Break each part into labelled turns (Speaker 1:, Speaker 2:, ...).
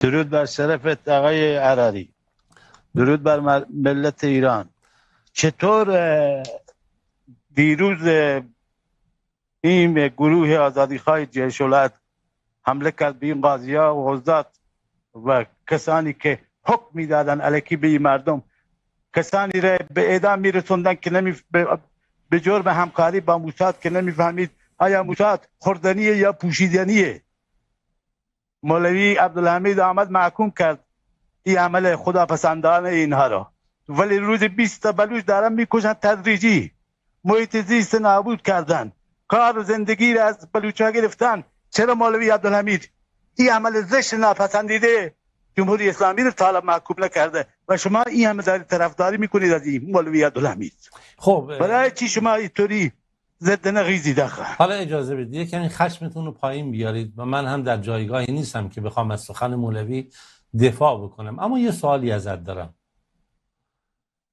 Speaker 1: درود بر شرفت آقای عراری، درود بر ملت ایران. چطور دیروز این گروه آزادیخواه جیش‌العدل حمله کرد به این قاضی‌ها و قضات و کسانی که حکم میدادن الکی به این مردم، کسانی را به اعدام میرسوندن که به جرم همکاری با موساد که نمیفهمید آیا موساد خوردنیه یا پوشیدنیه. مولوی عبدالحمید آمد محکوم کرد این عمل خداپسندانه اینها را، ولی روز 20 تا بلوچ دارن میکشن تدریجی، محیط زیست نابود کردن، کار و زندگی را از بلوچ گرفتن. چرا مولوی عبدالحمید این عمل زشت ناپسندیده جمهوری اسلامی رو طالب محکوم نکرده و شما این همه دارید طرفداری میکنید از این مولوی عبدالحمید؟
Speaker 2: خب
Speaker 1: برای چی شما اینطوری ضد نقیزی داخل؟
Speaker 2: حالا اجازه بدید کمی خشمتون رو پایین بیارید و من هم در جایگاهی نیستم که بخوام از سخن مولوی دفاع بکنم، اما یه سوالی ازت دارم.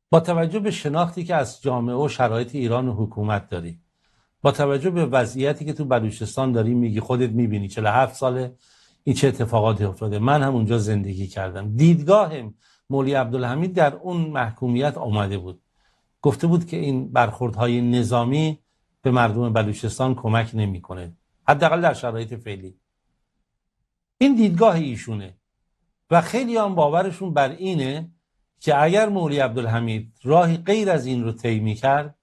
Speaker 2: با توجه به شناختی که از جامعه و شرایط ایران و حکومت داری، با توجه به وضعیتی که تو بلوچستان داری میگی، خودت میبینی 47 ساله این چه اتفاقاتی افتاده، من هم اونجا زندگی کردم، دیدگاه مولوی عبدالحمید در اون محکومیت آمده بود، گفته بود که این برخوردهای نظامی به مردم بلوچستان کمک نمیکنه، حداقل در شرایط فعلی. این دیدگاه ایشونه و خیلی هم باورشون بر اینه که اگر مولوی عبدالحمید راهی غیر از این رو طی می‌کرد،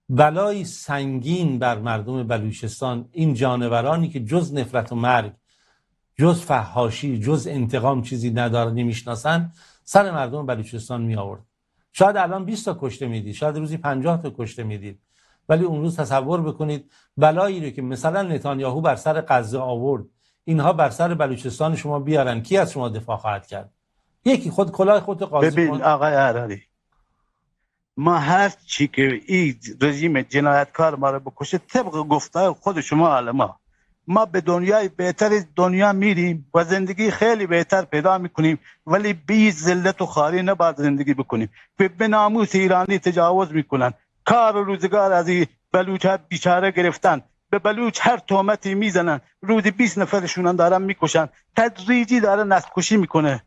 Speaker 2: بلای سنگین بر مردم بلوچستان، این جانورانی که جز نفرت و مرگ، جز فحاشی، جز انتقام چیزی ندارن نمیشناسن، سر مردم بلوچستان می آورد. شاید الان 20 تا کشته میدید، شاید روزی 50 تا کشته میدید، ولی اون روز تصور بکنید بلایی رو که مثلا نتانیاهو بر سر غزه آورد، اینها بر سر بلوچستان شما بیارن، کی از شما دفاع خواهد کرد؟ یکی خود کلاه خودت قاضی کن.
Speaker 1: ببین آقای عراری، ما هر چی که این رژیم جنایتکار ما رو بکشه طبق گفته خود شما علما، ما به دنیای بهتر دنیا میریم و زندگی خیلی بهتر پیدا میکنیم، ولی بی ذلت و خواری نباید زندگی بکنیم. به ناموس ایرانی تجاوز میکنن، کار و روزگار از این بلوچ ها بیچاره گرفتن، به بلوچ هر تهمتی میزنن، روزی 20 نفرشون دارن میکشن، تدریجی دارن نسل کشی میکنه.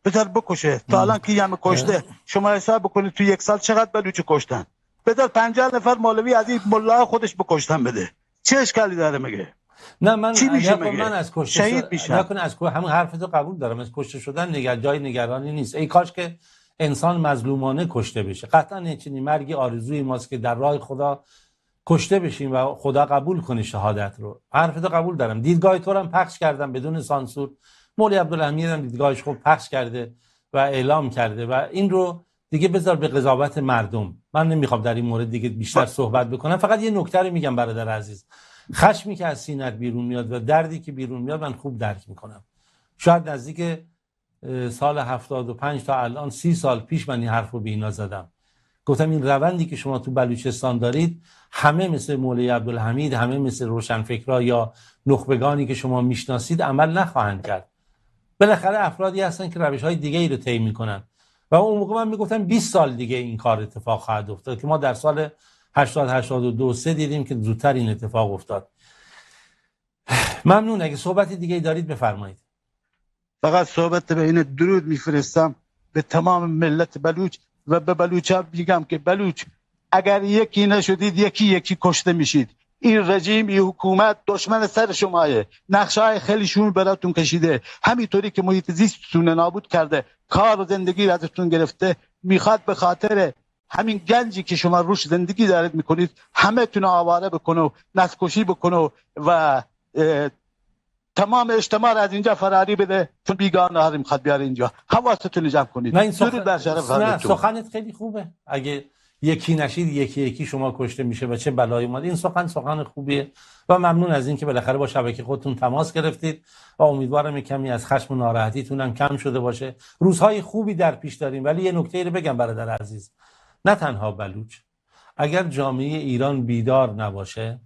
Speaker 1: بذار بکشه. تا الان کی هم کشته؟ شما حساب بکنید تو یک سال چقدر بلوچ کشتن. بذار 50 نفر مولوی از این ملا خودش بکشتن بده، چه اشکالی داره مگه؟
Speaker 2: نه من
Speaker 1: چی میشه مگه؟
Speaker 2: من از کشته
Speaker 1: شهید میشن.
Speaker 2: نکنه، از همون حرفتو قبول دارم، از کشته شدن جای نگرانی نیست. ای کاش که انسان مظلومانه کشته بشه. قطعا نچینی مرگی آرزوی ماست که در راه خدا کشته بشیم و خدا قبول کنه شهادت رو. حرفتو قبول دارم. دیدگاه تو رو هم پخش کردم بدون سانسور. مولوی عبدالحمید هم دیدگاهش خوب پخش کرده و اعلام کرده و این رو دیگه بذار به قضاوت مردم. من نمیخوام در این مورد دیگه بیشتر صحبت بکنم. فقط یه نکته رو میگم برادر عزیز. خشمی که از سینت بیرون میاد و دردی که بیرون میاد من خوب درک میکنم. شاید نزدیک سال 75 تا الان 30 سال پیش من این حرف رو به اینا زدم. گفتم این روندی که شما تو بلوچستان دارید، همه مثل مولوی عبدالحمید، همه مثل روشنفکرا یا نخبگانی که شما میشناسید عمل نخواهند کرد. بالاخره افرادی هستن که روش‌های دیگه‌ای رو طی میکنن و اون موقع من میگفتم 20 سال دیگه این کار اتفاق خواهد افتاد که ما در سال 82 3 دیدیم که زودتر این اتفاق افتاد. ممنون. اگه صحبت دیگه‌ای دارید بفرمایید.
Speaker 1: فقط صحبت به این درود میفرستم به تمام ملت بلوچ و به بلوچ‌ها میگم که بلوچ اگر یکی نشدید یکی کشته میشید. این رژیم، این حکومت دشمن سر شماه، نقشه‌های خیلی شوم براتون کشیده، همینطوری که محیط زیستتون نابود کرده، کار و زندگی را ازتون گرفته، میخواد به خاطر همین گنجی که شما روش زندگی دارید میکنید همه تون آواره بکنه و نسل کشی بکنه و تمام اجتماع از اینجا فراری بده، چون بیگانه ها میخواد بیاره اینجا. حواستون جمع کنید.
Speaker 2: نه این سخنت خیلی خوبه. اگه یکی نشید یکی شما کشته میشه و چه بلایی اومد. این سخن خوبیه و ممنون از این که بالاخره با شبکه خودتون تماس گرفتید و امیدوارم کمی از خشم و ناراحتیتون هم کم شده باشه. روزهای خوبی در پیش داریم. ولی یه نکته رو بگم برادر عزیز، نه تنها بلوچ، اگر جامعه ایران بیدار نباشه،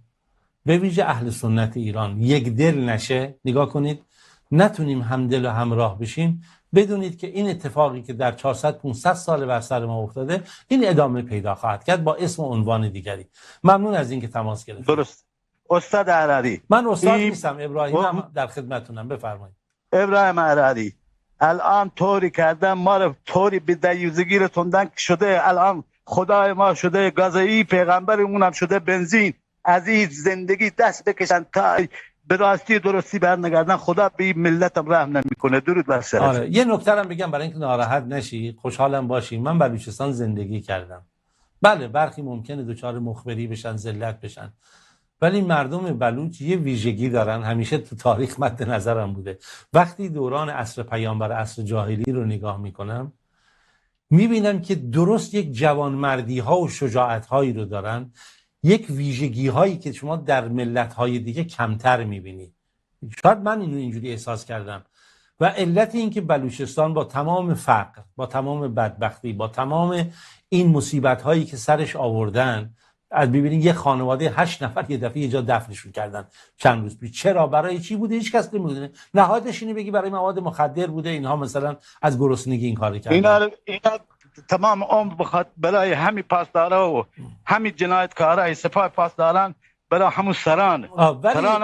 Speaker 2: به ویژه اهل سنت ایران یک دل نشه، نگاه کنید، نتونیم همدل و همراه بشیم، بدونید که این اتفاقی که در 400-500 سال بر سر ما افتاده این ادامه پیدا خواهد کرد با اسم و عنوان دیگری. ممنون از اینکه تماس گرفتید.
Speaker 1: درست. استاد عراری،
Speaker 2: من استاد نیستم، ابراهیم هم در خدمتتونم. بفرمایید.
Speaker 1: ابراهیم عراری، الان طوری کردن ما رو، طوری به دیوزگی رسوندن که شده الان خدای ما شده گازایی، پیغمبرمون هم شده بنزین. از این زندگی دست بکشن تا به راستی درستی برنگردن. خدا به این ملت هم رحم نمیکنه. درود بر سرت.
Speaker 2: آره یه نکته هم بگم برای اینکه ناراحت نشی، خوشحالم باشی. من بلوچستان زندگی کردم. بله برخی ممکنه دچار مخبری بشن، ذلت بشن، ولی مردم بلوچ یه ویژگی دارن، همیشه تو تاریخ مد نظرم بوده. وقتی دوران عصر پیامبر، عصر جاهلی رو نگاه میکنم، میبینم که درست یک جوانمردی ها و شجاعت هایی رو دارن، یک ویژگی هایی که شما در ملت های دیگه کمتر میبینی. شاید من اینو اینجوری احساس کردم. و علت این که بلوچستان با تمام فقر، با تمام بدبختی، با تمام این مصیبت هایی که سرش آوردن، از ببینید یه خانواده 8 نفر یه دفعه یه جا دفنشون کردن چند روز پیش. چرا؟ برای چی بوده؟ هیچ کس نمیدونه. نهایتش اینه بگی برای مواد مخدر بوده، اینها مثلا از گرسنگی این کارو کردن.
Speaker 1: اینا تمام عمر بخواد برای همین پاسدارا و همین جنایتکارای سپاه پاسداران، برای همون سران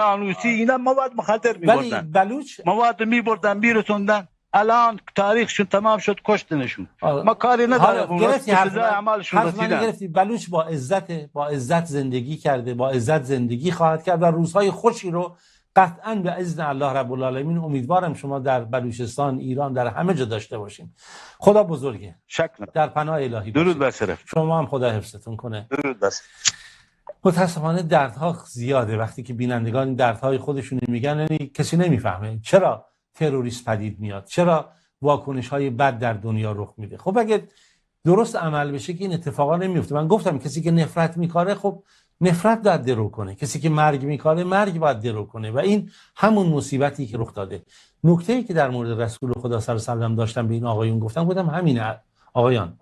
Speaker 1: آنوسی اینا مواد مخدر می‌بردن.
Speaker 2: بلوچ
Speaker 1: مواد می‌بردن میرسوندن، الان تاریخشون تمام شد، کشتنشون. ما کاری نداریم.
Speaker 2: گرفتی
Speaker 1: عملشون رسیدن.
Speaker 2: گرفتی. بلوچ با عزت زندگی کرده، با عزت زندگی خواهد کرد و روزهای خوشی رو قطعاً به اذن الله رب العالمین امیدوارم شما در بلوچستان، ایران، در همه جا داشته باشیم. خدا بزرگه.
Speaker 1: شک ندارم.
Speaker 2: در پناه الهی
Speaker 1: درود بر
Speaker 2: باشید.
Speaker 1: شرف.
Speaker 2: شما هم خدا حفظتون کنه.
Speaker 1: درود بر.
Speaker 2: متاسفانه دردها زیاده. وقتی که بینندگان این دردهای خودشون میگن، یعنی کسی نمیفهمه چرا تروریست پدید میاد، چرا واکنش های بد در دنیا رخ میده. خب اگه درست عمل بشه که این اتفاقا نمیفته. من گفتم کسی که نفرت میکاره، خب نفرت باید درو کنه. کسی که مرگ میکاره، مرگ باید درو کنه. و این همون مصیبتی که رخ داده. نکته‌ای که در مورد رسول خدا صلی الله علیه و سلم داشتم به این آقایون گفتم همینه. آقایان،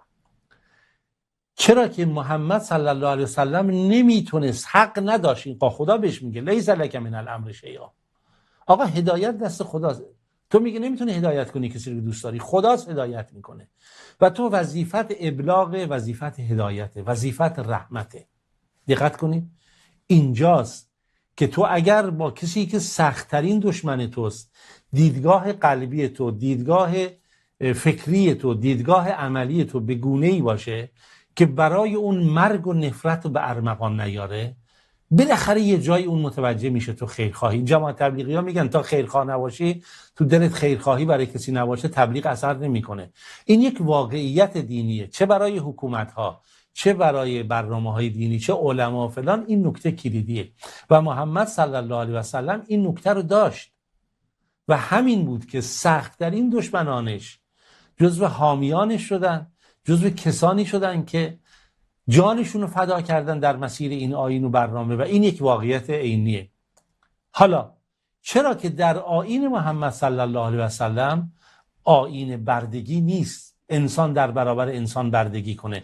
Speaker 2: چرا که محمد صلی الله علیه و سلم نمیتونست، حق نداشت، این خدا بهش میگه لیس لک من الامر شیئا. آقا هدایت دست خداست. تو میگه نمیتونی هدایت کنی کسی رو دوست داری، خداست هدایت میکنه. و تو وظیفت ابلاغ، وظیفت هدایت، وظیفت رحمته. دقت کنید اینجاست که تو اگر با کسی که سخت‌ترین دشمن توست، دیدگاه قلبی تو، دیدگاه فکری تو، دیدگاه عملی تو به گونه‌ای باشه که برای اون مرگ و نفرت رو به ارمغان نیاره، بالاخره یه جای اون متوجه میشه تو خیرخواهی. جماعت تبلیغی ها میگن تا خیرخواه نباشی، تو دلت خیرخواهی برای کسی نباشه، تبلیغ اثر نمیکنه. این یک واقعیت دینیه، چه برای حکومت ها، چه برای برنامه‌های دینی، چه علما فلان. این نکته کلیدیه و محمد صلی الله علیه و سلم این نکته رو داشت و همین بود که سخت‌ترین دشمنانش جزو حامیانش شدن، جزو کسانی شدن که جانشون رو فدا کردن در مسیر این آیین و برنامه. و این یک واقعیت عینیه. حالا چرا که در آیین محمد صلی الله علیه و سلم آیین بردگی نیست، انسان در برابر انسان بردگی کنه.